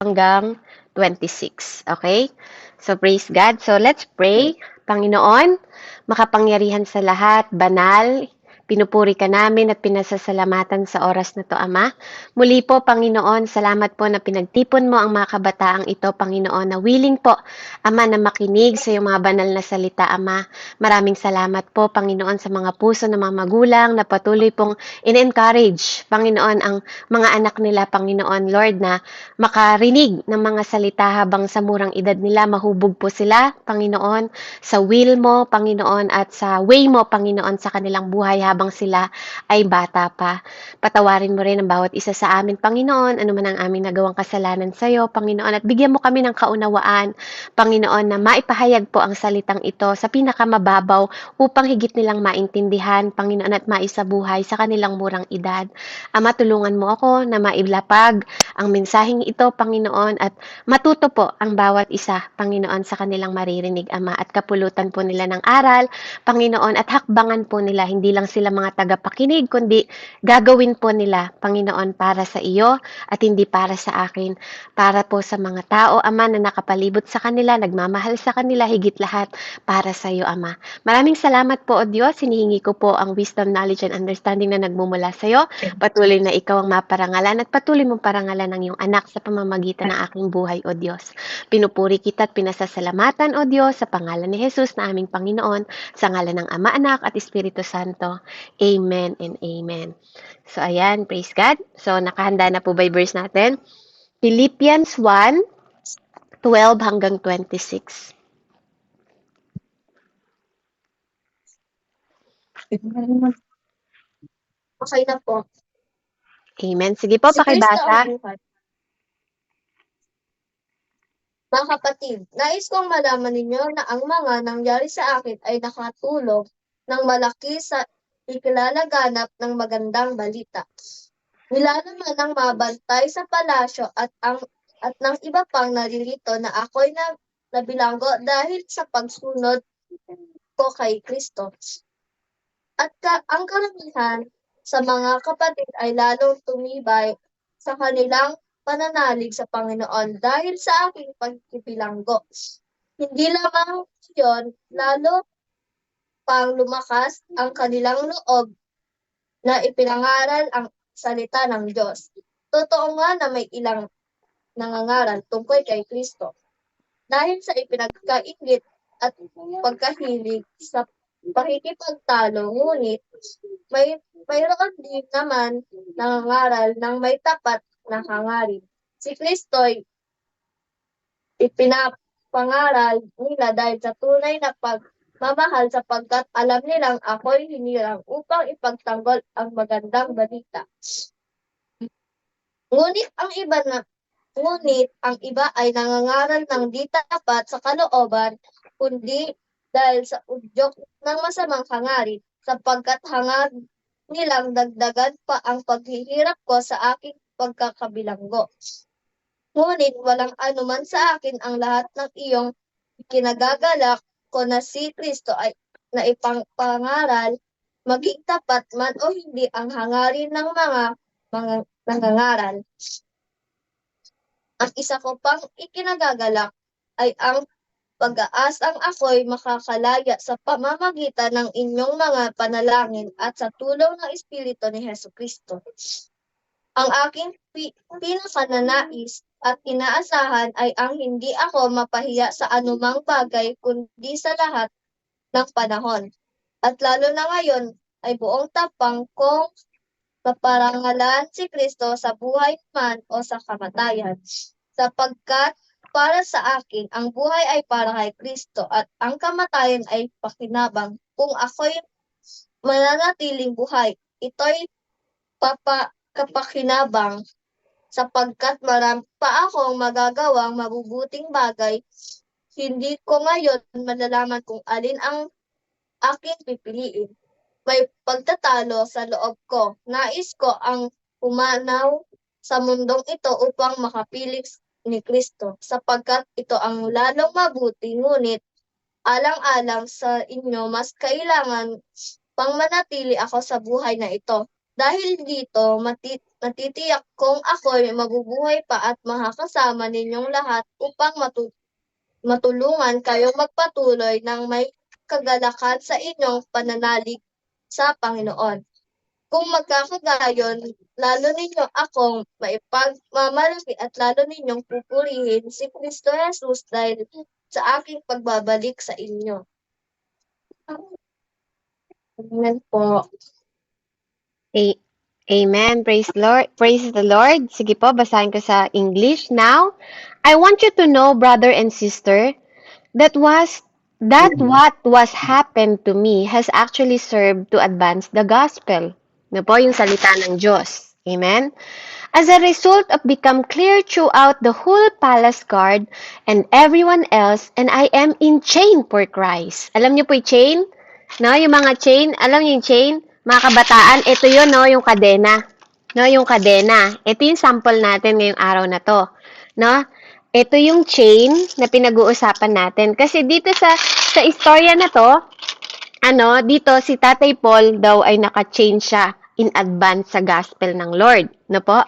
hanggang 26. Okay? So, praise God. So, let's pray. Panginoon, makapangyarihan sa lahat, banal, pinupuri ka namin at pinasasalamatan sa oras na to, Ama. Muli po, Panginoon, salamat po na pinagtipon mo ang mga kabataang ito, Panginoon, na willing po, Ama, na makinig sa iyong mga banal na salita, Ama. Maraming salamat po, Panginoon, sa mga puso ng mga magulang na patuloy pong in-encourage, Panginoon, ang mga anak nila, Panginoon, Lord, na makarinig ng mga salita habang sa murang edad nila, mahubog po sila, Panginoon, sa will mo, Panginoon, at sa way mo, Panginoon, sa kanilang buhay habang sila ay bata pa. Patawarin mo rin ang bawat isa sa amin, Panginoon, ano man ang aming nagawang kasalanan sa iyo, Panginoon, at bigyan mo kami ng kaunawaan, Panginoon, na maipahayag po ang salitang ito sa pinakamababaw upang higit nilang maintindihan, Panginoon, at maisabuhay sa kanilang murang edad. Ama, tulungan mo ako na mailapag ang mensaheng ito, Panginoon, at matuto po ang bawat isa, Panginoon, sa kanilang maririnig, Ama, at kapulutan po nila ng aral, Panginoon, at hakbangan po nila, hindi lang sila mga tagapakinig, kundi gagawin po nila, Panginoon, para sa iyo at hindi para sa akin, para po sa mga tao, Ama, na nakapalibot sa kanila, nagmamahal sa kanila, higit lahat para sa iyo, Ama. Maraming salamat po, O Diyos, hinihingi ko po ang wisdom, knowledge, and understanding na nagmumula sa iyo. Patuloy na ikaw ang maparangalan at patuloy mong parangalan ng iyong anak sa pamamagitan ng aking buhay, O Diyos. Pinupuri kita at pinasasalamatan, O Diyos, sa pangalan ni Jesus na aming Panginoon, sa ngalan ng Ama, Anak at Espiritu Santo. Amen and amen. So, ayan, praise God. So, nakahanda na po ba yung verse natin? Philippians 1:12 hanggang 26. Okay na po. Amen. Sige po, Si Kristo pakibasa. ang buhay. Mga kapatid, nais kong malaman ninyo na ang mga nangyari sa akin ay nakatulong ng malaki sa ikilalaganap ng magandang balita. Nilalaman ng mabantay sa palasyo at ng iba pang naririto na ako'y nabilanggo dahil sa pagsunod ko kay Kristo. At ang karamihan sa mga kapatid ay lalong tumibay sa kanilang pananalig sa Panginoon dahil sa aking pagpipilanggo. Hindi lamang yun, lalo pang lumakas ang kanilang loob na ipinangaral ang salita ng Diyos. Totoo nga na may ilang nangangaral tungkol kay Kristo dahil sa ipinagkaingit at pagkahilig sa pakikipagtalo, ngunit mayroon din naman nangangaral ng may tapat na hangarin. Si Kristo'y ipinapangaral nila dahil sa tunay na pagmamahal sapagkat alam nilang ako'y hinirang upang ipagtanggol ang magandang balita. Ngunit ang iba ay nangangaral ng di tapat sa kalooban, kundi dahil sa udyok ng masamang hangarin, sapagkat hangad nilang dagdagan pa ang paghihirap ko sa aking pagkakabilanggo. Ngunit walang anuman sa akin ang lahat ng iyong kinagagalak ko na si Kristo ay naipangaral, maging tapat man o hindi ang hangarin ng mga nangangaral. Ang isa ko pang ikinagagalak ay ang pag-aasang ako'y makakalaya sa pamamagitan ng inyong mga panalangin at sa tulong ng Espiritu ni Hesukristo. Ang aking pinakananais at inaasahan ay ang hindi ako mapahiya sa anumang bagay kundi sa lahat ng panahon. At lalo na ngayon ay buong tapang kong maparangalan si Kristo sa buhay man o sa kamatayan. Sapagkat para sa akin, ang buhay ay para kay Kristo at ang kamatayan ay pakinabang. Kung ako'y mananatiling buhay, ito'y kapakinabang sapagkat marami pa akong magagawang mabubuting bagay. Hindi ko ngayon malalaman kung alin ang aking pipiliin. May pagtatalo sa loob ko. Nais ko ang umanaw sa mundong ito upang makapiling ni Kristo, sapagkat ito ang lalong mabuti, ngunit alang-alang sa inyo, mas kailangan pang manatili ako sa buhay na ito. Dahil dito, natitiyak kong ako'y mabubuhay pa at makakasama ninyong lahat upang matulungan kayong magpatuloy ng may kagalakan sa inyong pananalig sa Panginoon. Kung magkakagayon, lalo ninyong akong maipagmamalaki at lalo ninyong pupurihin si Kristo Jesus dahil sa aking pagbabalik sa inyo. Amen po. Amen. Praise Lord. Praise the Lord. Sige po, basahin ko sa English. Now, I want you to know, brother and sister, that what was happened to me has actually served to advance the gospel. Na po yung salita ng Diyos. Amen. As a result of become clear throughout the whole palace guard and everyone else, and I am in chain for Christ. Alam niyo po yung chain? No, yung mga chain, alam niyo yung chain? Mga kabataan, ito yun, no, yung kadena. No, yung kadena. Ito yung sample natin ngayong araw na to. No? Ito yung chain na pinag-uusapan natin. Kasi dito sa istorya na to, dito si Tatay Paul daw ay naka-chain siya in advance sa gospel ng Lord. No po?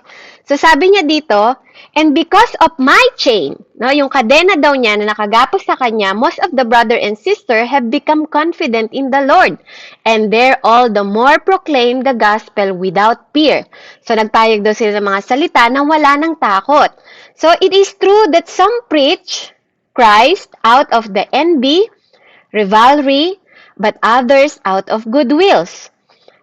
So sabi niya dito, and because of my chain, no, yung kadena daw niya na nakagapos sa kanya, most of the brother and sister have become confident in the Lord, and they're all the more proclaim the gospel without fear. So nagpayag daw sila ng mga salita na wala ng takot. So it is true that some preach Christ out of the envy, rivalry, but others out of good wills.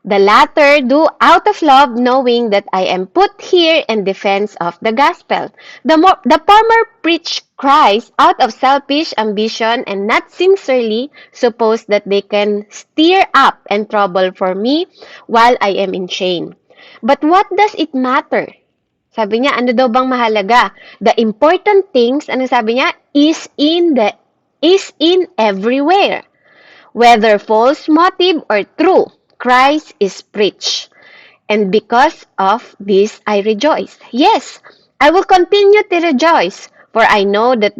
The latter do out of love, knowing that I am put here in defense of the gospel. The former preach Christ out of selfish ambition and not sincerely suppose that they can stir up and trouble for me while I am in chain. But what does it matter? Sabi niya, ano daw bang mahalaga? The important things, ano sabi niya, is in everywhere. Whether false motive or true, Christ is preached. And because of this, I rejoice. Yes, I will continue to rejoice, for I know that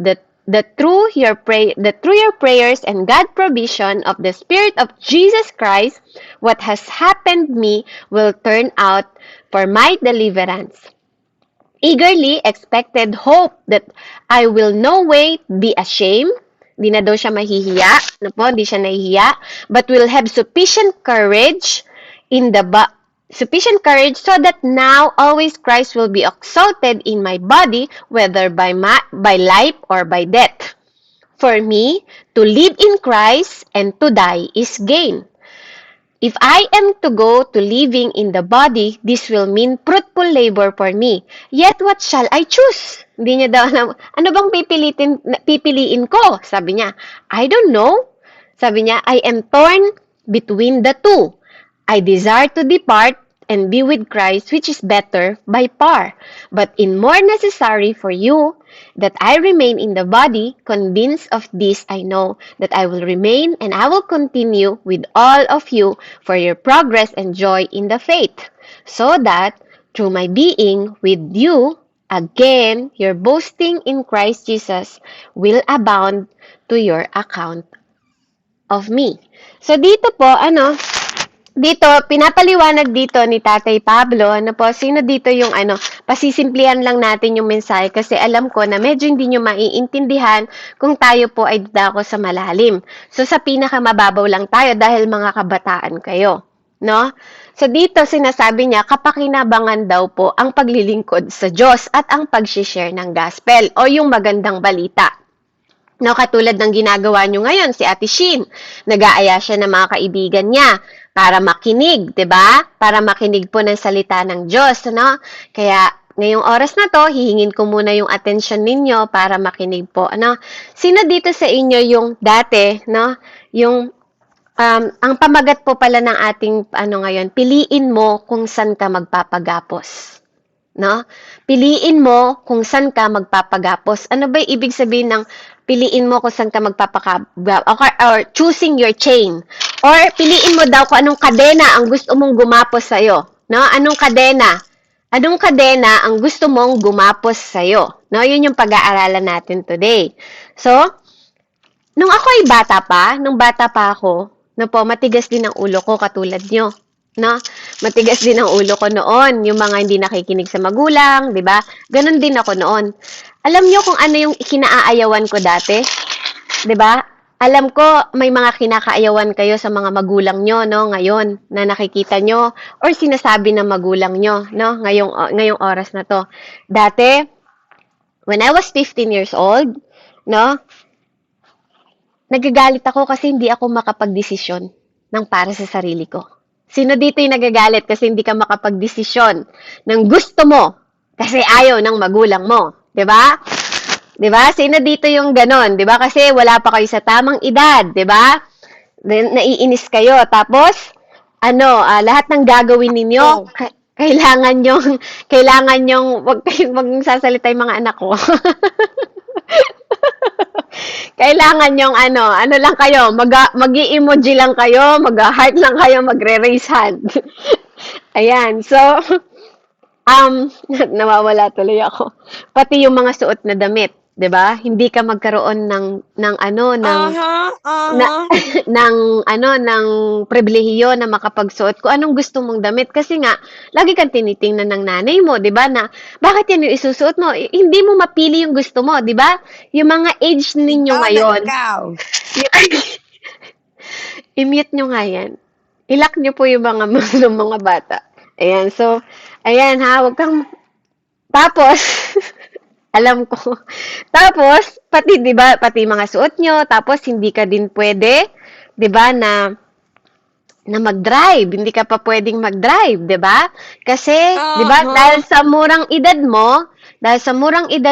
through your prayers and God's provision of the Spirit of Jesus Christ, what has happened me will turn out for my deliverance. Eagerly expected hope that I will no way be ashamed. Di na daw siya mahihiya. Di siya nahihiya. But will have sufficient courage so that now always Christ will be exalted in my body, whether by life or by death. For me, to live in Christ and to die is gain. If I am to go to living in the body, this will mean fruitful labor for me. Yet what shall I choose? Hindi niya daw alam, ano bang pipiliin ko? Sabi niya, I don't know. Sabi niya, I am torn between the two. I desire to depart and be with Christ, which is better by far. But in more necessary for you, that I remain in the body, convinced of this I know, that I will remain and I will continue with all of you for your progress and joy in the faith, so that through my being with you, again, your boasting in Christ Jesus will abound to your account of me. So dito po, dito, pinapaliwanag dito ni Tatay Pablo, sino dito yung pasisimplihan lang natin yung mensahe kasi alam ko na medyo hindi nyo maiintindihan kung tayo po ay dadako sa malalim. So, sa pinakamababaw lang tayo dahil mga kabataan kayo. No? So, dito sinasabi niya, kapakinabangan daw po ang paglilingkod sa Diyos at ang pag-share ng gospel o yung magandang balita. No, katulad ng ginagawa nyo ngayon, si Ate Shin, nag-aaya siya ng mga kaibigan niya para makinig, 'di ba? Para makinig po ng salita ng Diyos, no? Kaya ngayong oras na 'to, hihingin ko muna yung attention ninyo para makinig po, Sino dito sa inyo yung dati, no? Yung ang pamagat po pala ng ating ngayon, piliin mo kung saan ka magpapagapos. No? Piliin mo kung saan ka magpapagapos. Ano ba ibig sabihin ng piliin mo kung saan ka magpapagapos or choosing your chain? Or piliin mo daw kung anong kadena ang gusto mong gumapos sa'yo. No? Anong kadena? Anong kadena ang gusto mong gumapos sa'yo? No? Yun yung pag-aaralan natin today. So, nung bata pa ako, matigas din ang ulo ko katulad nyo. no? Matigas din ang ulo ko noon, yung mga hindi nakikinig sa magulang, 'di ba? Ganon din ako noon. Alam niyo kung ano yung kinaayawan ko dati, 'di ba? Alam ko may mga kinakaayawan kayo sa mga magulang nyo, no, ngayon na nakikita nyo or sinasabi ng magulang nyo, no, ngayong oras na to. Dati, when I was 15 years old, no, nagagalit ako kasi hindi ako makapagdesisyon ng para sa sarili ko. Sino dito yung nagagalit kasi hindi ka makapagdesisyon ng gusto mo kasi ayaw ng magulang mo? 'Di ba? 'Di ba? Sino dito yung ganon? 'Di ba? Kasi wala pa kayo sa tamang edad, 'di ba? Naiinis kayo. Tapos lahat ng gagawin ninyo, Oh. kailangan yung wag kayong magsasalita yung mga anak ko. Kailangan yung ano lang kayo, mag-i-emoji lang kayo, mag-heart lang kayo, magre-raise hand. Ayan. So, nawawala tuloy ako. Pati yung mga suot na damit, 'di ba? Hindi ka magkaroon ng na, ng pribilehiyo na makapagsuot kung anong gusto mong damit kasi nga lagi kang tinitingnan ng nanay mo, 'di ba? Na bakit yan yung isusuot mo? Hindi mo mapili yung gusto mo, 'di ba? Yung mga age ninyo Ikaw na ngayon, ikaw. i-mute nyo nga yan. I-lock nyo po yung mga ng mga bata. Ayan, so, ayan ha, wag kang, tapos, alam ko, tapos, pati, di ba, pati mga suot nyo, tapos, hindi ka din pwede, di ba, na mag-drive. Hindi ka pa pwedeng mag-drive, 'di ba? Kasi, 'di ba, dahil sa murang edad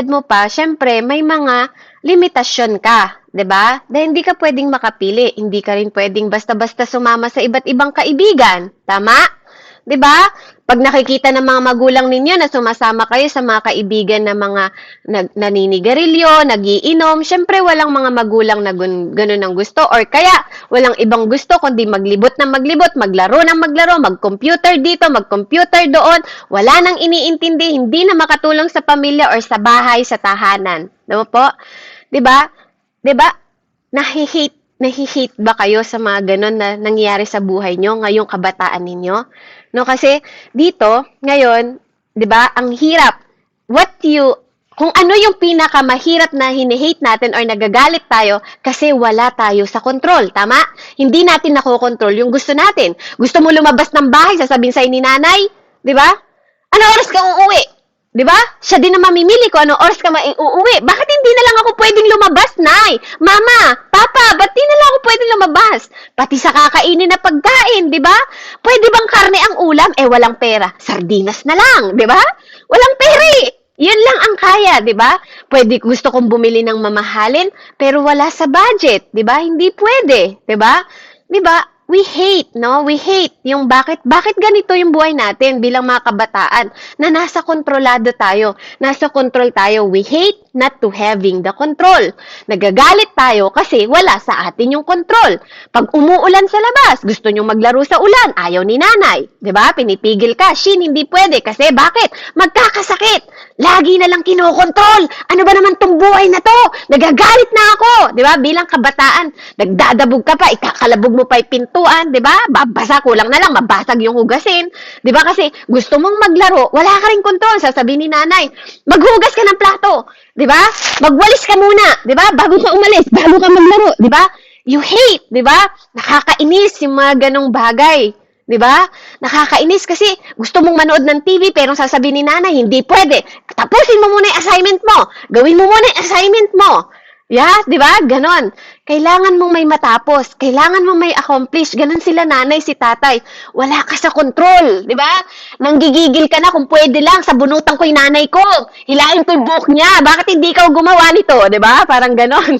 mo pa, syempre may mga limitasyon ka, 'di ba? Dahil hindi ka pwedeng makapili, hindi ka rin pwedeng basta-basta sumama sa iba't ibang kaibigan, tama? 'Di ba? Pag nakikita ng mga magulang ninyo na sumasama kayo sa mga kaibigan na mga naninigarilyo, nagiinom, syempre walang mga magulang na ganun ang gusto or kaya walang ibang gusto kundi maglibot na maglibot, maglaro ng maglaro, mag-computer dito, mag-computer doon, wala nang iniintindi, hindi na makatulong sa pamilya or sa bahay, sa tahanan. Diba po? 'Di ba? 'Di ba? Nahi-hate ba kayo sa mga ganun na nangyayari sa buhay nyo, ngayong kabataan ninyo? No, kasi dito, ngayon, 'di ba, ang hirap. Kung ano yung pinakamahirap na hinihate natin or nagagalit tayo kasi wala tayo sa control, tama? Hindi natin nakokontrol yung gusto natin. Gusto mo lumabas ng bahay, sasabihin sa'yo ni nanay, 'di ba? Ano oras ka uuwi? 'Di ba? Siya din na mamimili ko anong oras ka uuwi. Bakit hindi na lang ako pwedeng lumabas, Nay? Mama, Papa, ba't di na lang ako pwedeng lumabas? Pati sa kakainin na pagkain, 'di ba? Pwede bang karne ang ulam? Eh walang pera. Sardinas na lang, 'di ba? Walang pera eh. Yun lang ang kaya, 'di ba? Pwede gusto kong bumili ng mamahalin, pero wala sa budget, 'di ba? Hindi pwede, 'di ba? 'Di ba? We hate, no? We hate yung bakit ganito yung buhay natin bilang mga kabataan na nasa kontrolado tayo, nasa control tayo. We hate not to having the control. Nagagalit tayo kasi wala sa atin yung control. Pag umuulan sa labas, gusto nyong maglaro sa ulan, ayaw ni nanay, 'di ba? Pinipigil ka, Shin, hindi pwede kasi bakit? Magkakasakit. Lagi na lang kinokontrol. Ano ba naman tong buhay na to? Nagagalit na ako, 'di ba? Bilang kabataan, nagdadabog ka pa, ikakalabog mo pa 'yung pintuan, 'di ba? Babasa, kulang na lang mabasag 'yung hugasin, 'di ba? Kasi gusto mong maglaro, wala ka ring kontrol. Sasabihin ni nanay, maghugas ka ng plato, 'di ba? Magwalis ka muna, 'di ba? Bago ka umalis, bago ka maglaro, 'di ba? You hate, 'di ba? Nakakainis 'yung mga ganong bagay. 'Di ba? Nakakainis kasi gusto mong manood ng TV pero sasabihin ni nanay, hindi pwede. Tapusin mo muna 'yung assignment mo. Gawin mo muna 'yung assignment mo. Yeah, 'di ba? Ganon. Kailangan mong may matapos, kailangan mong may accomplish. Ganon sila nanay, si tatay. Wala ka sa control, 'di ba? Nanggigigil ka na kung pwede lang sabunutan ko 'yung nanay ko. Hilain ko 'yung buhok niya. Bakit hindi ikaw gumawa nito, 'di ba? Parang ganon.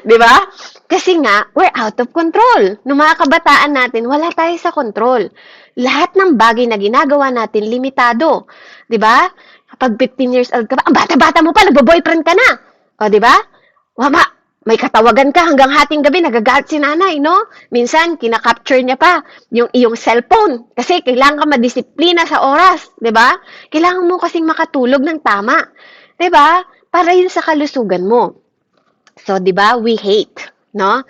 'Di ba? Kasi nga, we're out of control. Nung mga kabataan natin, wala tayo sa control. Lahat ng bagay na ginagawa natin, limitado. 'Di ba? Kapag 15 years old ka pa, ang bata-bata mo pa, nagbo-boyfriend ka na. O, 'di ba? Wama, may katawagan ka hanggang hating gabi, nagagalit si nanay, no? Minsan, kinakapture niya pa yung iyong cellphone. Kasi kailangan ka madisiplina sa oras, 'di ba? Kailangan mo kasing makatulog ng tama. 'Di ba? Para yun sa kalusugan mo. So, 'di ba? We hate, no?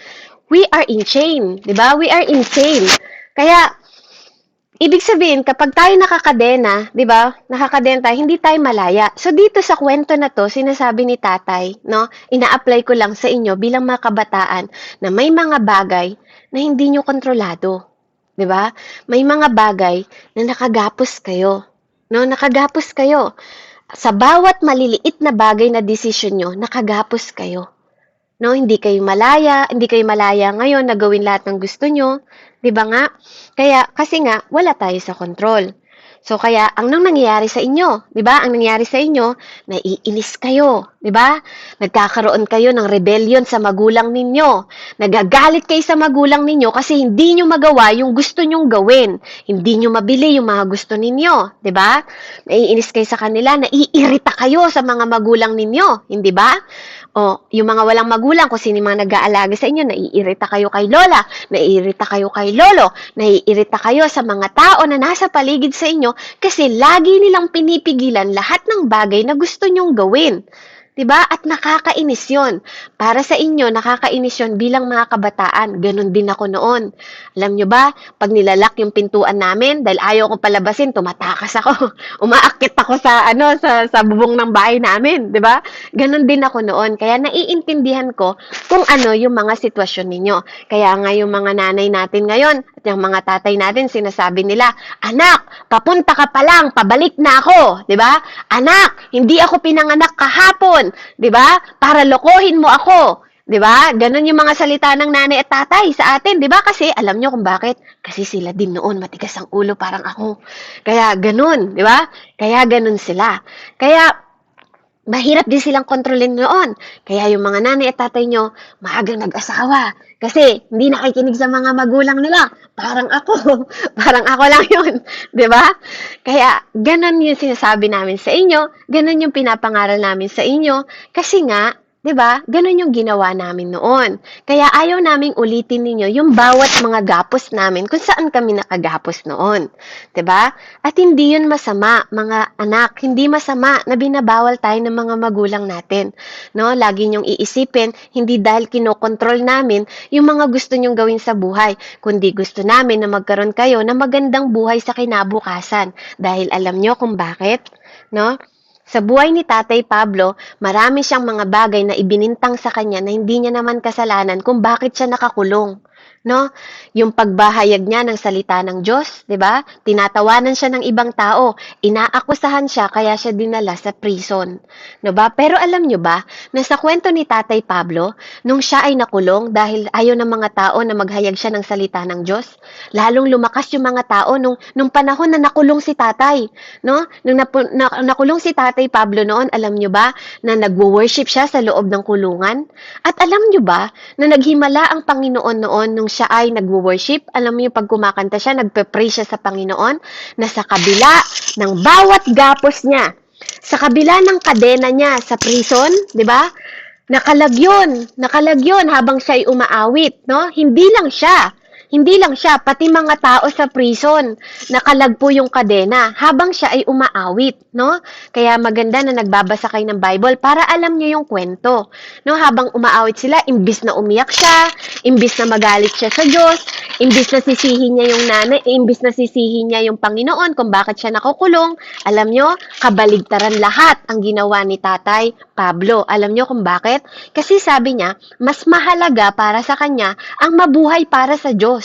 We are insane, 'di ba? We are insane. Kaya Ibig sabihin, kapag tayo nakakadena, 'di ba? Nakakadena tayo, hindi tayo malaya. So dito sa kwento na 'to, sinasabi ni Tatay, no, ina-apply ko lang sa inyo bilang mga kabataan na may mga bagay na hindi nyo kontrolado, 'di ba? May mga bagay na nakagapos kayo, no? Nakagapos kayo. Sa bawat maliliit na bagay na desisyon nyo, nakagapos kayo. No, hindi kayo malaya ngayon na gawin lahat ng gusto nyo, 'di ba nga? Kaya kasi nga wala tayo sa control. So kaya ang nang nangyayari sa inyo, 'di ba? Ang nangyayari sa inyo, naiinis kayo, 'di ba? Nagkakaroon kayo ng rebellion sa magulang ninyo. Nagagalit kayo sa magulang ninyo kasi hindi nyo magawa yung gusto nyong gawin. Hindi nyo mabili yung mga gusto ninyo, 'di ba? Naiinis kayo sa kanila, naiirita kayo sa mga magulang ninyo, hindi ba? O, yung mga walang magulang, kung sino yung mga nag-aalaga sa inyo, naiirita kayo kay lola, naiirita kayo kay lolo, naiirita kayo sa mga tao na nasa paligid sa inyo kasi lagi nilang pinipigilan lahat ng bagay na gusto nyong gawin. 'Di ba? At nakakainis 'yon. Para sa inyo, nakakainis 'yon bilang mga kabataan. Ganon din ako noon. Alam nyo ba, pag nilalak yung pintuan namin, dahil ayaw ko palabasin, tumatakas ako. Umaakit ako sa bubong ng bahay namin, 'di ba? Ganon din ako noon. Kaya naiintindihan ko kung ano yung mga sitwasyon ninyo. Kaya nga yung mga nanay natin ngayon, at yung mga tatay natin, sinasabi nila, anak, papunta ka pa lang, pabalik na ako, 'di ba? Anak, hindi ako pinanganak kahapon, 'di ba? Para lokohin mo ako, 'di ba? Ganon yung mga salita ng nanay at tatay sa atin, 'di ba? Kasi alam nyo kung bakit? Kasi sila din noon matigas ang ulo parang ako. Kaya ganon, 'di ba? Kaya ganon sila. Kaya mahirap din silang kontrolin noon. Kaya yung mga nanay at tatay nyo, maagang nag-asawa. Kasi hindi nakikinig sa mga magulang nila. Parang ako. Parang ako lang yun. 'Di ba? Kaya ganun yung sinasabi namin sa inyo. Ganun yung pinapangaral namin sa inyo. Kasi nga, 'di ba? Ganun yung ginawa namin noon. Kaya ayaw naming ulitin ninyo yung bawat mga gapos namin kung saan kami nakagapos noon. 'Di ba? At hindi yun masama, mga anak. Hindi masama na binabawal tayo ng mga magulang natin. No? Lagi niyong iisipin, hindi dahil kinokontrol namin yung mga gusto niyong gawin sa buhay, kundi gusto namin na magkaroon kayo ng magandang buhay sa kinabukasan. Dahil alam niyo kung bakit? No? Sa buhay ni Tatay Pablo, marami siyang mga bagay na ibinintang sa kanya na hindi niya naman kasalanan kung bakit siya nakakulong. No? Yung pagbahayag niya ng salita ng Diyos, 'di ba? Tinatawanan siya ng ibang tao, inaakusahan siya kaya siya dinala sa prison. 'No ba? Pero alam niyo ba na sa kwento ni Tatay Pablo, nung siya ay nakulong dahil ayaw ng mga tao na maghayag siya ng salita ng Diyos, lalong lumakas yung mga tao nung panahon na nakulong si Tatay, no? Nakulong si Tatay Pablo noon, alam niyo ba na nagwo-worship siya sa loob ng kulungan? At alam niyo ba na naghimala ang Panginoon noon nung siya ay nagwo-worship? Alam niyo pag kumakanta siya, nagpe-pray siya sa Panginoon na sa kabila ng bawat gapos niya, sa kabila ng kadena niya sa prison, 'di ba? Nakalagyon habang siya ay umaawit, no? Hindi lang siya, pati mga tao sa prison, nakalagpo yung kadena habang siya ay umaawit, no? Kaya maganda na nagbabasa kayo ng Bible para alam niyo yung kwento, no? Habang umaawit sila, imbis na umiyak siya, imbis na magalit siya sa Diyos, imbis na sisihin niya yung nanay, imbis na sisihin niya yung Panginoon kung bakit siya nakukulong, alam niyo, kabaligtaran lahat ang ginawa ni Tatay Pablo. Alam niyo kung bakit? Kasi sabi niya, mas mahalaga para sa kanya ang mabuhay para sa Diyos.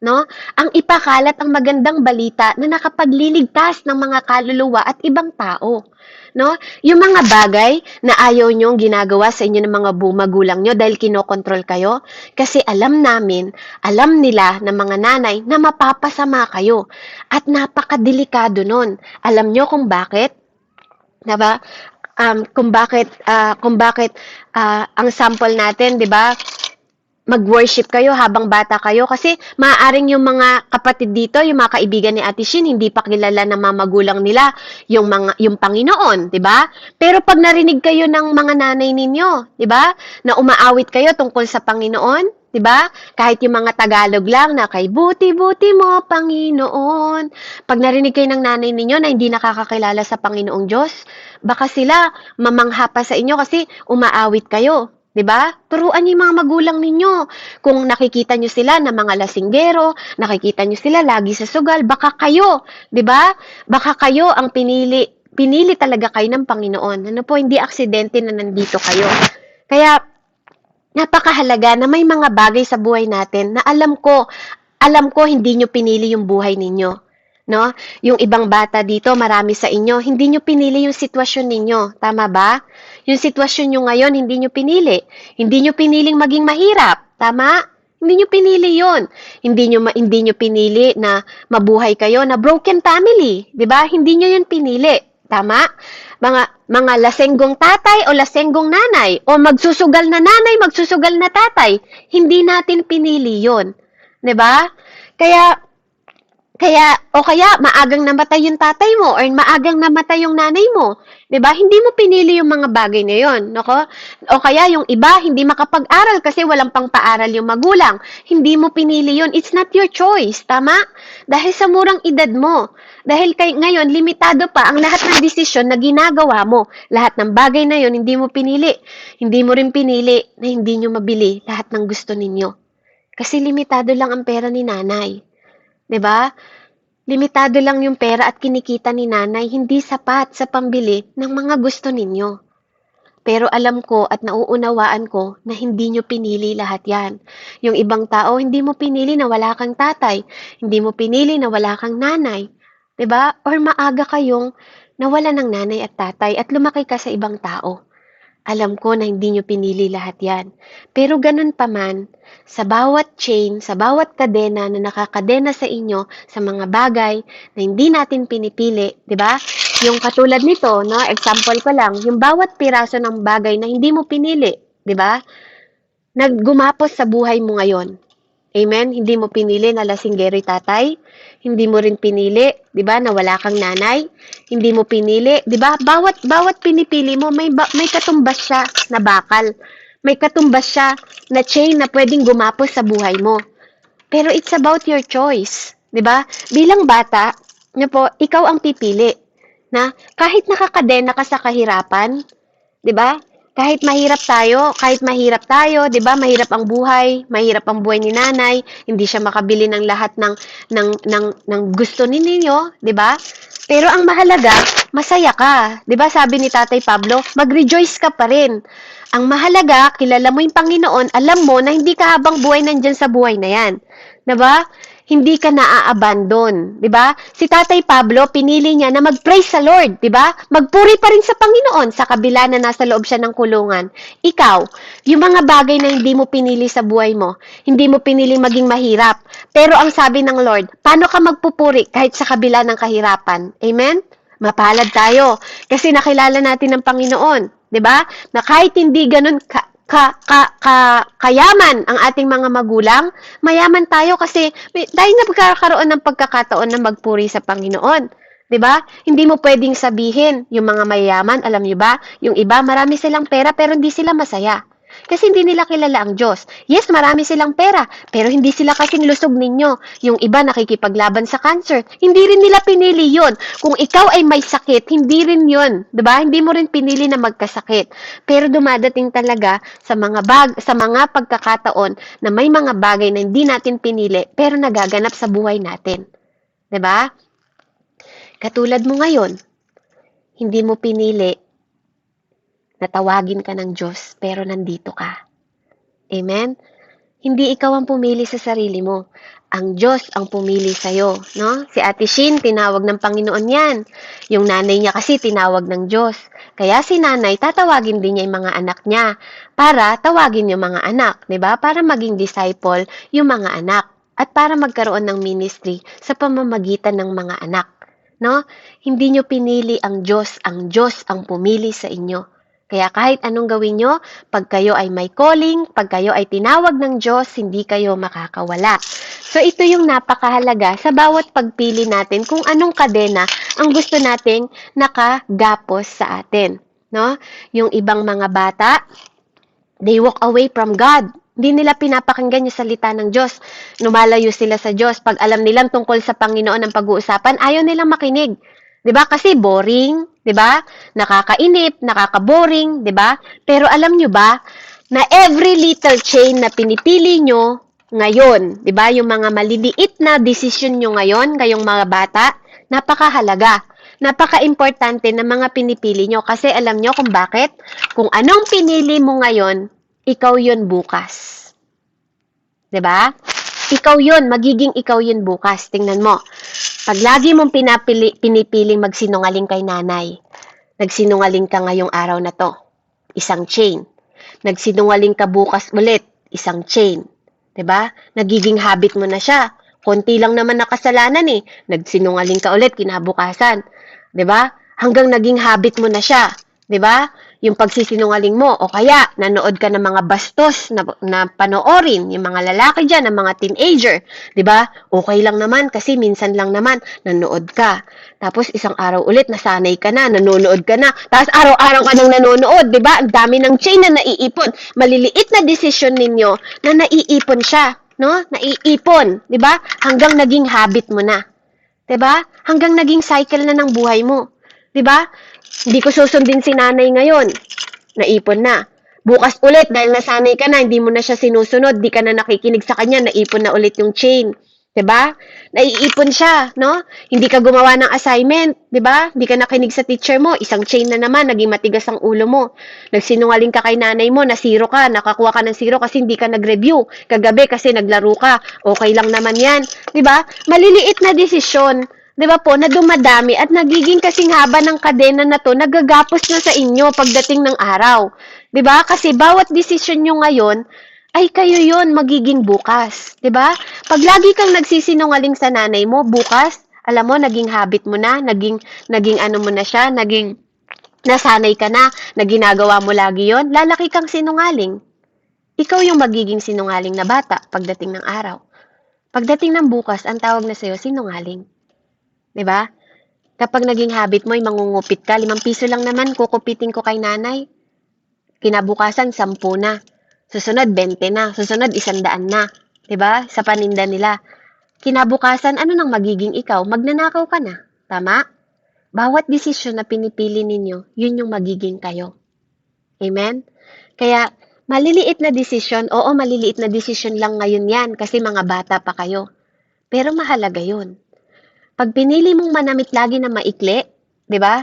No? Ang ipakalat ang magandang balita na nakapagliligtas ng mga kaluluwa at ibang tao. No? Yung mga bagay na ayaw nyong ginagawa sa inyo ng mga magulang nyo dahil kinokontrol kayo, kasi alam nila ng mga nanay na mapapasama kayo. At napakadelikado nun. Alam nyo kung bakit? Diba? Kung bakit ang sample natin, 'di ba? Mag-worship kayo habang bata kayo kasi maaaring yung mga kapatid dito, yung mga kaibigan ni Ate Shin, hindi pa kilala ng mga magulang nila yung Panginoon, 'di ba? Pero pag narinig kayo ng mga nanay ninyo, 'di ba? Na umaawit kayo tungkol sa Panginoon, 'di ba? Kahit yung mga Tagalog lang na kay buti-buti mo Panginoon. Pag narinig kayo ng nanay ninyo na hindi nakakakilala sa Panginoong Diyos, baka sila mamangha pa sa inyo kasi umaawit kayo. 'Di ba? Turuan niyo yung mga magulang ninyo. Kung nakikita niyo sila na mga lasinggero, nakikita niyo sila lagi sa sugal, baka kayo, 'di ba? Baka kayo ang pinili talaga kayo ng Panginoon. Ano po, hindi aksidente na nandito kayo. Kaya napakahalaga na may mga bagay sa buhay natin na alam ko hindi nyo pinili yung buhay ninyo. No? Yung ibang bata dito, marami sa inyo, hindi nyo pinili yung sitwasyon ninyo. Tama ba? Yung sitwasyon nyo ngayon, hindi nyo pinili. Hindi nyo piniling maging mahirap. Tama? Hindi nyo pinili yon. Hindi nyo pinili na mabuhay kayo na broken family. 'Di ba? Hindi nyo yun pinili. Tama? Mga lasenggong tatay o lasenggong nanay o magsusugal na nanay, magsusugal na tatay. Hindi natin pinili yon. 'Di ba? Kaya kaya maagang namatay yung tatay mo or maagang namatay yung nanay mo. 'Di ba? Hindi mo pinili yung mga bagay na 'yon, nako? O kaya yung iba hindi makapag-aral kasi walang pang-paaral yung magulang. Hindi mo pinili 'yon. It's not your choice, tama? Dahil sa murang edad mo. Dahil ngayon limitado pa ang lahat ng desisyon na ginagawa mo. Lahat ng bagay na 'yon hindi mo pinili. Hindi mo rin pinili na hindi nyo mabili lahat ng gusto ninyo. Kasi limitado lang ang pera ni nanay. 'Di ba? Limitado lang yung pera at kinikita ni nanay, hindi sapat sa pambili ng mga gusto ninyo. Pero alam ko at nauunawaan ko na hindi nyo pinili lahat yan. Yung ibang tao, hindi mo pinili na wala kang tatay. Hindi mo pinili na wala kang nanay. 'Di ba? Or maaga kayong nawala ng nanay at tatay at lumaki ka sa ibang tao. Alam ko na hindi nyo pinili lahat yan. Pero ganun pa man, sa bawat chain, sa bawat kadena na nakakadena sa inyo, sa mga bagay na hindi natin pinipili, di ba? Yung katulad nito, no, example ko lang, yung bawat piraso ng bagay na hindi mo pinili, di ba? Naggumapos sa buhay mo ngayon. Amen? Hindi mo pinili na lasinggero tatay. Hindi mo rin pinili, 'di ba, na wala kang nanay. Hindi mo pinili, 'di ba? Bawat pinipili mo may katumbas siya na bakal. May katumbas siya na chain na pwedeng gumapos sa buhay mo. Pero it's about your choice, 'di ba? Bilang bata, niyo po, ikaw ang pipili na kahit nakakadena ka sa kahirapan, 'di ba? Kahit mahirap tayo, 'di ba? Mahirap ang buhay ni nanay, hindi siya makabili ng lahat ng gusto ninyo, 'di ba? Pero ang mahalaga, masaya ka. 'Di ba sabi ni Tatay Pablo, mag-rejoice ka pa rin. Ang mahalaga, kilala mo yung Panginoon, alam mo na hindi ka habang buhay nandyan sa buhay na yan. 'Di ba? Hindi ka naa-abandon, 'di ba? Si Tatay Pablo, pinili niya na mag-praise sa Lord, 'di ba? Magpuri pa rin sa Panginoon sa kabila na nasa loob siya ng kulungan. Ikaw, yung mga bagay na hindi mo pinili sa buhay mo, hindi mo pinili maging mahirap. Pero ang sabi ng Lord, paano ka magpupuri kahit sa kabila ng kahirapan? Amen? Mapalad tayo kasi nakilala natin ng Panginoon, 'di ba? Na kahit hindi ganun kayaman ang ating mga magulang, mayaman tayo kasi tayo na pagkakaroon ng pagkakataon na magpuri sa Panginoon. 'Di ba? Hindi mo pwedeng sabihin yung mga mayayaman, alam niyo ba? Yung iba marami silang pera pero hindi sila masaya. Kasi hindi nila kilala ang Diyos. Yes, marami silang pera, pero hindi sila kasing lusog ninyo. Yung iba nakikipaglaban sa cancer, hindi rin nila pinili yun. Kung ikaw ay may sakit, hindi rin yun. Diba? Hindi mo rin pinili na magkasakit. Pero dumadating talaga sa mga pagkakataon na may mga bagay na hindi natin pinili, pero nagaganap sa buhay natin. Diba? Katulad mo ngayon, hindi mo pinili natawagin ka ng Diyos, pero nandito ka. Amen? Hindi ikaw ang pumili sa sarili mo. Ang Diyos ang pumili sa'yo. No? Si Ate Shin, tinawag ng Panginoon yan. Yung nanay niya kasi tinawag ng Diyos. Kaya si nanay, tatawagin din niya yung mga anak niya para tawagin yung mga anak. Diba? Para maging disciple yung mga anak. At para magkaroon ng ministry sa pamamagitan ng mga anak. No? Hindi nyo pinili ang Diyos ang pumili sa inyo. Kaya kahit anong gawin nyo, pag kayo ay may calling, pag kayo ay tinawag ng Diyos, hindi kayo makakawala. So ito yung napakahalaga sa bawat pagpili natin kung anong kadena ang gusto nating nakagapos sa atin. No? Yung ibang mga bata, they walk away from God. Hindi nila pinapakinggan yung salita ng Diyos. Lumalayo sila sa Diyos. Pag alam nilang tungkol sa Panginoon ang pag-uusapan, ayaw nilang makinig. 'Di ba? Kasi boring, 'di ba? Nakakainip, nakaka-boring, 'di ba? Pero alam nyo ba na every little chain na pinipili nyo ngayon, 'di ba? Yung mga maliliit na desisyon nyo ngayon, kayong mga bata, napakahalaga. Napaka-importante ng mga pinipili nyo kasi alam nyo kung bakit? Kung anong pinili mo ngayon, ikaw yun bukas. 'Di ba? Ikaw yun, magiging ikaw yun bukas. Tingnan mo. Pag lagi mong pinipiling magsinungaling kay nanay, nagsinungaling ka ngayong araw na to, isang chain. Nagsinungaling ka bukas ulit, isang chain. 'Di ba? Nagiging habit mo na siya. Konti lang naman nakasalanan eh. Nagsinungaling ka ulit kinabukasan. 'Di ba? Hanggang naging habit mo na siya. 'Di ba? Yung pagsisinungaling mo o kaya nanood ka ng mga bastos na panoorin, yung mga lalaki diyan, ng mga teenager, 'di ba? Okay lang naman kasi minsan lang naman nanood ka. Tapos isang araw ulit nasanay ka na, nanonood ka na. Tapos araw-araw ka nang nanonood, 'di ba? Ang dami ng chain na naiipon. Maliliit na desisyon ninyo na naiipon siya, no? Naiipon, 'di ba? Hanggang naging habit mo na. 'Di ba? Hanggang naging cycle na ng buhay mo. 'Di ba? Hindi ko susundin si nanay ngayon. Naipon na. Bukas ulit dahil nasanay ka na, hindi mo na siya sinusunod, di ka na nakikinig sa kanya, naipon na ulit yung chain. 'Di ba? Naiipon siya, no? Hindi ka gumawa ng assignment, 'di ba? Hindi ka nakinig sa teacher mo, isang chain na naman, naging matigas ang ulo mo. Nagsinungaling ka kay nanay mo, na zero ka, nakakuha ka ng zero kasi hindi ka nag-review. Kagabi kasi naglaro ka, okay lang naman 'yan, 'di ba? Maliliit na desisyon, 'di ba po, na dumadami at nagiging kasing haba ng kadena na 'to, nagagapos na sa inyo pagdating ng araw. 'Di ba? Kasi bawat desisyon nyo ngayon ay kayo 'yon magiging bukas, 'di ba? Pag lagi kang nagsisinungaling sa nanay mo, bukas, alam mo, naging habit mo na, naging ano mo na siya, naging nasanay ka na, na ginagawa mo lagi 'yon, lalaki kang sinungaling. Ikaw yung magiging sinungaling na bata pagdating ng araw. Pagdating ng bukas, ang tawag na sa'yo, sinungaling. 'Di ba? Kapag naging habit mo, ay mangungupit ka, 5 piso lang naman, kukupitin ko kay nanay. Kinabukasan, 10 na. Susunod, 20 na. Susunod, 100 na. 'Di ba? Sa paninda nila. Kinabukasan, ano nang magiging ikaw? Magnanakaw ka na. Tama? Bawat desisyon na pinipili ninyo, yun yung magiging kayo. Amen? Kaya, maliliit na desisyon, oo, maliliit na desisyon lang ngayon yan kasi mga bata pa kayo. Pero mahalaga yun. Pag pinili mong manamit lagi na maikli, 'di ba?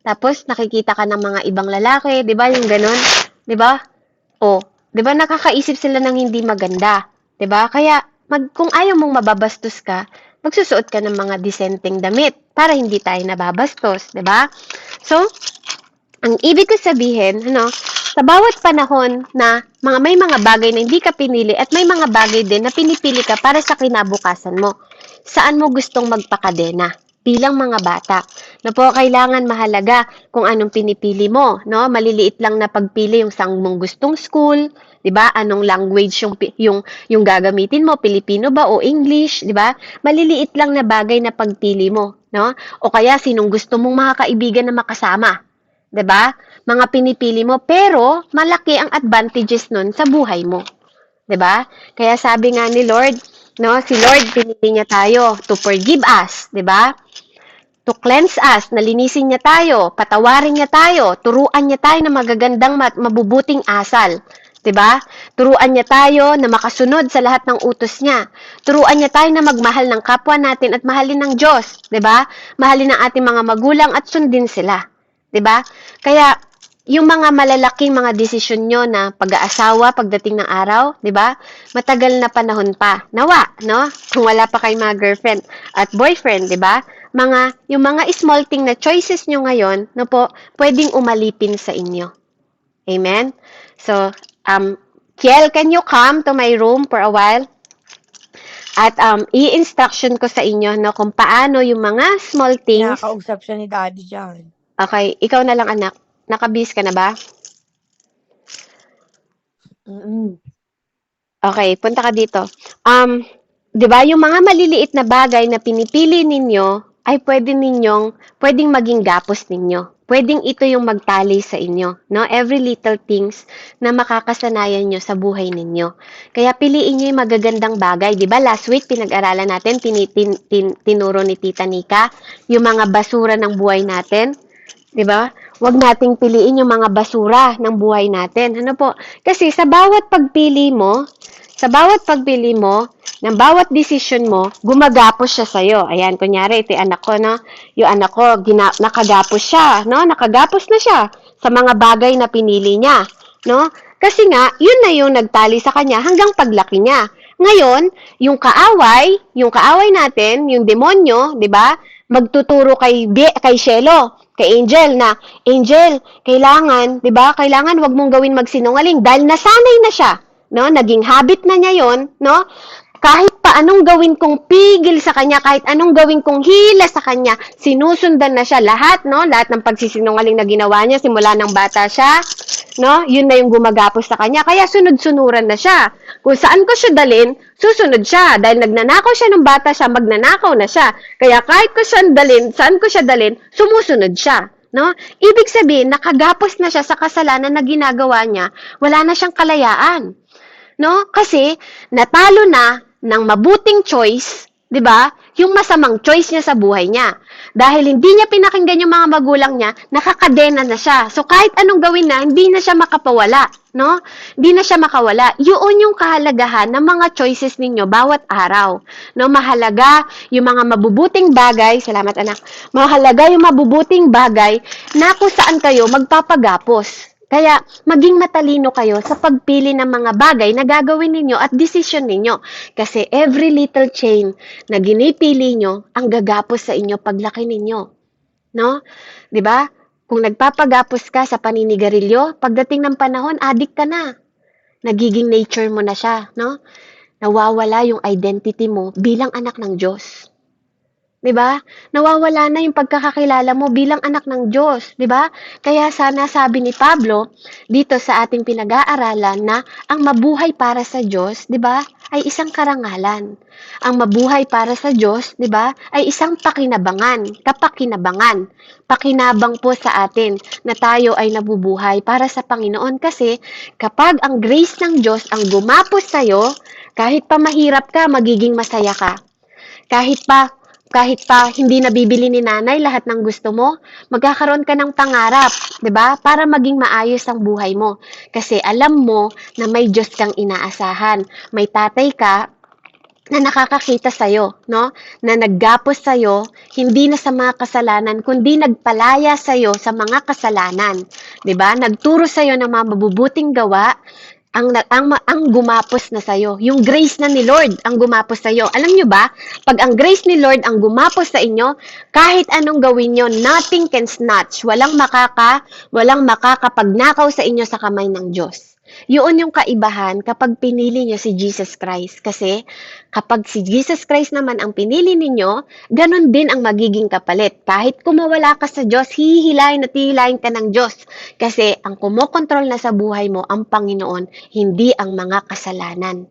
Tapos nakikita ka ng mga ibang lalaki, 'di ba, yung gano'n? 'Di ba? O, 'di ba nakakaisip sila ng hindi maganda, 'di ba? Kaya kung ayaw mong mababastos ka, magsusuot ka ng mga disenteng damit para hindi tayo nababastos, 'di ba? So, ang ibig ko sabihin, sa bawat panahon na may mga bagay na hindi ka pinili at may mga bagay din na pinipili ka para sa kinabukasan mo. Saan mo gustong magpakadena bilang mga bata? Na po kailangan mahalaga kung anong pinipili mo, no? Maliliit lang na pagpili yung sang mong gustong school, 'di ba? Anong language yung gagamitin mo, Pilipino ba o English, 'di ba? Maliliit lang na bagay na pagpili mo, no? O kaya sinong gusto mong makakaibigan na makasama, 'di ba? Mga pinipili mo pero malaki ang advantages nun sa buhay mo. 'Di ba? Kaya sabi nga ni Lord, no, si Lord pinili niya tayo to forgive us, 'di ba? To cleanse us, nalinisin niya tayo, patawarin niya tayo, turuan niya tayo ng magagandang mabubuting asal. 'Di ba? Turuan niya tayo na makasunod sa lahat ng utos niya. Turuan niya tayo na magmahal ng kapwa natin at mahalin ng Diyos, 'di ba? Mahalin ang ating mga magulang at sundin sila, 'di ba? Kaya yung mga malalaking mga desisyon nyo na pag-aasawa pagdating ng araw, 'di ba? Matagal na panahon pa. Nawa, no? Kung wala pa kayong mga girlfriend at boyfriend, 'di ba? Yung mga small thing na choices nyo ngayon, no po, pwedeng umalipin sa inyo. Amen? So, Kiel, can you come to my room for a while? At i-instruction ko sa inyo no, kung paano yung mga small things. Nakakausap siya ni Daddy dyan. Okay, ikaw na lang anak. Nakabis ka na ba? Okay, punta ka dito. 'Di ba, yung mga maliliit na bagay na pinipili ninyo ay pwedeng maging gapos ninyo. Pwedeng ito yung magtali sa inyo, no? Every little things na makakasanayan nyo sa buhay ninyo. Kaya piliin nyo yung magagandang bagay. 'Di ba, last week pinag-aralan natin, tinuro ni Tita Nika, yung mga basura ng buhay natin. 'Di ba? Huwag nating piliin yung mga basura ng buhay natin. Ano po? Kasi sa bawat pagpili mo, ng bawat decision mo, gumagapos siya sa'yo. Ayan, kunyari, ito yung anak ko, no? Yung anak ko, nakagapos siya, no? Nakagapos na siya sa mga bagay na pinili niya, no? Kasi nga, yun na yung nagtali sa kanya hanggang paglaki niya. Ngayon, yung kaaway natin, yung demonyo, 'di ba? Magtuturo kay Shelo, kay Angel na, Angel, kailangan, 'di ba? Kailangan 'wag mong gawin magsinungaling dahil nasanay na siya, no? Naging habit na niya 'yon, no? Kahit pa anong gawin kong pigil sa kanya, kahit anong gawin kong hila sa kanya, sinusundan na siya lahat, no? Lahat ng pagsisinungaling na ginawa niya simula ng bata siya, no? Yun na yung gumagapos sa kanya. Kaya sunod-sunuran na siya. Kung saan ko siya dalin, susunod siya. Dahil nagnanakaw siya ng bata siya, magnanakaw na siya. Kaya kahit ko saan ko siya dalin, sumusunod siya. No? Ibig sabihin, nakagapos na siya sa kasalanan na ginagawa niya, wala na siyang kalayaan. No? Kasi natalo na ng mabuting choice, 'di ba? Yung masamang choice niya sa buhay niya. Dahil hindi niya pinakinggan yung mga magulang niya, nakakadena na siya. So kahit anong gawin na, hindi na siya makapawala, no? Hindi na siya makawala. Yun yung kahalagahan ng mga choices ninyo bawat araw. No, mahalaga yung mga mabubuting bagay, salamat anak. Mahalaga yung mabubuting bagay na kung saan kayo magpapagapos. Kaya, maging matalino kayo sa pagpili ng mga bagay na gagawin ninyo at desisyon ninyo. Kasi every little chain na ginipili nyo, ang gagapos sa inyo paglaki ninyo. No? 'Di ba? Kung nagpapagapos ka sa paninigarilyo, pagdating ng panahon, addict ka na. Nagiging nature mo na siya. No? Nawawala yung identity mo bilang anak ng Diyos. 'Di ba? Nawawala na yung pagkakakilala mo bilang anak ng Diyos, 'di ba? Kaya sana sabi ni Pablo dito sa ating pinag-aaralan na ang mabuhay para sa Diyos, 'di ba, ay isang karangalan. Ang mabuhay para sa Diyos, 'di ba, ay isang kapakinabangan. Pakinabang po sa atin na tayo ay nabubuhay para sa Panginoon kasi kapag ang grace ng Diyos ang gumapos sa iyo, kahit pa mahirap ka, magiging masaya ka. Kahit pa hindi nabibili ni nanay lahat ng gusto mo, magkakaroon ka ng pangarap, 'di ba? Para maging maayos ang buhay mo. Kasi alam mo na may Diyos kang inaasahan. May tatay ka na nakakakita sa'yo, no? Na naggapos sa'yo, hindi na sa mga kasalanan, kundi nagpalaya sa'yo sa mga kasalanan. 'Di ba? Nagturo sa'yo ng mga mabubuting gawa, ang gumapos na sa'yo. Yung grace na ni Lord ang gumapos sa'yo. Alam nyo ba, pag ang grace ni Lord ang gumapos sa inyo, kahit anong gawin nyo, nothing can snatch. Walang makakapagnakaw sa inyo sa kamay ng Diyos. Yun yung kaibahan kapag pinili nyo si Jesus Christ. Kasi kapag si Jesus Christ naman ang pinili ninyo, ganun din ang magiging kapalit. Kahit kumawala ka sa Diyos, hihilahin at hihilahin ka ng Diyos. Kasi ang kumokontrol na sa buhay mo, ang Panginoon, hindi ang mga kasalanan.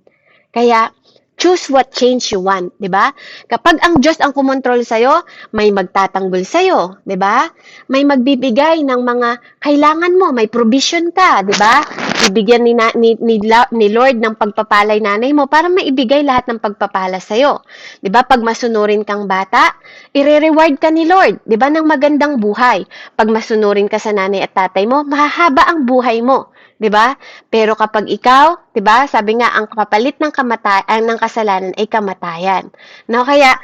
Kaya, choose what change you want, 'di ba? Kapag ang Diyos ang kumontrol sa iyo, may magtatanggol sa iyo, 'di ba? May magbibigay ng mga kailangan mo, may provision ka, 'di ba? Bibigyan ni Lord ng pagpapalay nanay mo para maibigay lahat ng pagpapala sa iyo. 'Di ba? Pag masunurin kang bata, ire-reward ka ni Lord, 'di ba, ng magandang buhay. Pag masunurin ka sa nanay at tatay mo, mahahaba ang buhay mo. 'Di ba? Pero kapag ikaw, 'di ba? Sabi nga ang kapalit ng ng kasalanan ay kamatayan. No, kaya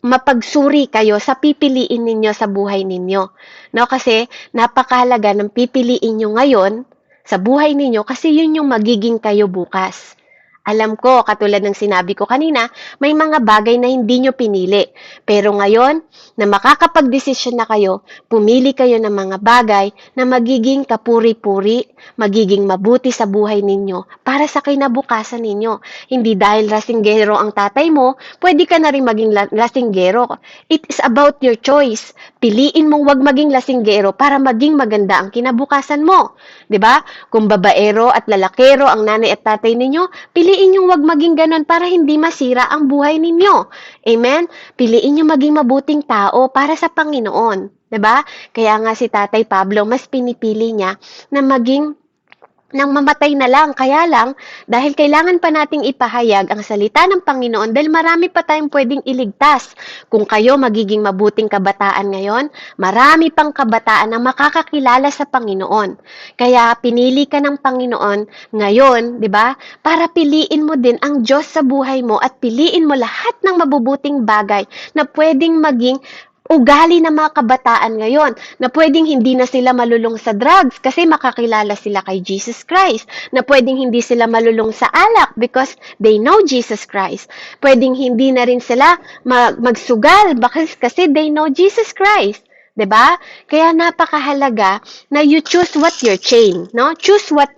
mapagsuri kayo sa pipiliin ninyo sa buhay ninyo. No, kasi napakahalaga ng pipiliin niyo ngayon sa buhay ninyo kasi yun yung magiging kayo bukas. Alam ko, katulad ng sinabi ko kanina, may mga bagay na hindi nyo pinili. Pero ngayon, na makakapag-desisyon na kayo, pumili kayo ng mga bagay na magiging kapuri-puri, magiging mabuti sa buhay ninyo, para sa kinabukasan ninyo. Hindi dahil lasinggero ang tatay mo, pwede ka na rin maging lasinggero. It is about your choice. Piliin mong wag maging lasinggero para maging maganda ang kinabukasan mo. 'Di ba? Kung babaero at lalakero ang nanay at tatay ninyo, piliin yung wag maging ganon para hindi masira ang buhay ninyo. Amen? Piliin yung maging mabuting tao para sa Panginoon. 'Di ba? Kaya nga si Tatay Pablo, mas pinipili niya na maging nang mamatay na lang. Kaya lang, dahil kailangan pa nating ipahayag ang salita ng Panginoon dahil marami pa tayong pwedeng iligtas. Kung kayo magiging mabuting kabataan ngayon, marami pang kabataan ang makakakilala sa Panginoon. Kaya pinili ka ng Panginoon ngayon, di ba? Para piliin mo din ang Diyos sa buhay mo at piliin mo lahat ng mabubuting bagay na pwedeng maging ugali ng mga kabataan ngayon na pwedeng hindi na sila malulong sa drugs kasi makakilala sila kay Jesus Christ, na pwedeng hindi sila malulong sa alak because they know Jesus Christ, pwedeng hindi na rin sila magsugal kasi they know Jesus Christ. 'Di ba? Kaya napakahalaga na you choose what your chain, no? Choose what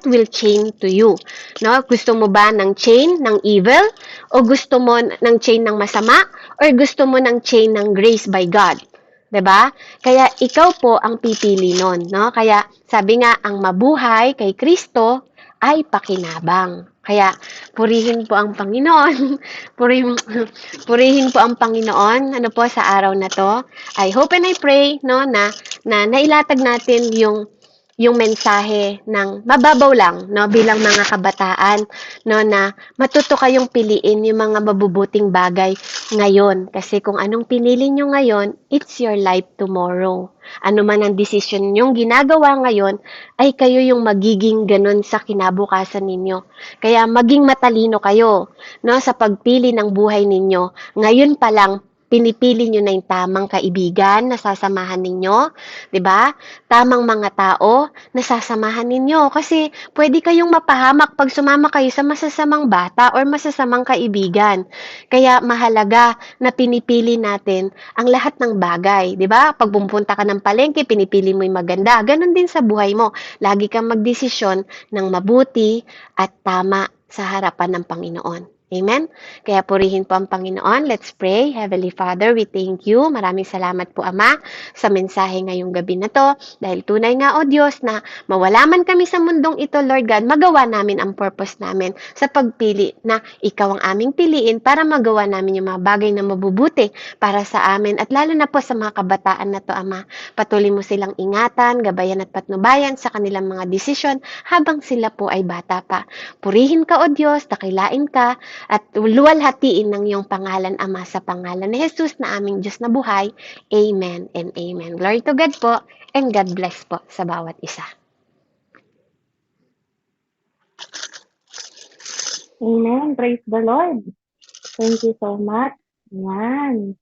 will chain to you, no? Gusto mo ba ng chain ng evil o gusto mo ng chain ng masama or gusto mo ng chain ng grace by God? 'Di ba? Kaya ikaw po ang pipili nun, no? Kaya sabi nga ang mabuhay kay Kristo ay pakinabang. Kaya purihin po ang Panginoon. purihin, purihin po ang Panginoon ano po sa araw na to. I hope and I pray no na nailatag natin yung mensahe ng mababaw lang no bilang mga kabataan no na matuto kayong piliin yung mga mabubuting bagay ngayon kasi kung anong pinili nyo ngayon, it's your life tomorrow. Ano man ang desisyon nyong ginagawa ngayon, ay kayo yung magiging ganun sa kinabukasan ninyo. Kaya maging matalino kayo no, sa pagpili ng buhay ninyo. Ngayon pa lang, pinipili nyo na yung tamang kaibigan na sasamahan ninyo, 'di ba? Tamang mga tao na sasamahan ninyo kasi pwede kayong mapahamak pag sumama kayo sa masasamang bata or masasamang kaibigan. Kaya mahalaga na pinipili natin ang lahat ng bagay, 'di ba? Pag pumunta ka ng palengke, pinipili mo 'yung maganda. Ganon din sa buhay mo. Lagi kang magdesisyon ng mabuti at tama sa harapan ng Panginoon. Amen? Kaya purihin po ang Panginoon. Let's pray. Heavenly Father, we thank you. Maraming salamat po, Ama, sa mensahe ngayong gabi na to. Dahil tunay nga, O Diyos, na mawala man kami sa mundong ito, Lord God, magawa namin ang purpose namin sa pagpili na ikaw ang aming piliin para magawa namin yung mga bagay na mabubuti para sa amin. At lalo na po sa mga kabataan na to, Ama. Patuloy mo silang ingatan, gabayan at patnubayan sa kanilang mga desisyon habang sila po ay bata pa. Purihin ka, O Diyos, dakilain ka, at luwalhatiin ng iyong pangalan, Ama, sa pangalan ni Jesus na aming Diyos na buhay. Amen and amen. Glory to God po, and God bless po sa bawat isa. Amen. Praise the Lord. Thank you so much. Yan.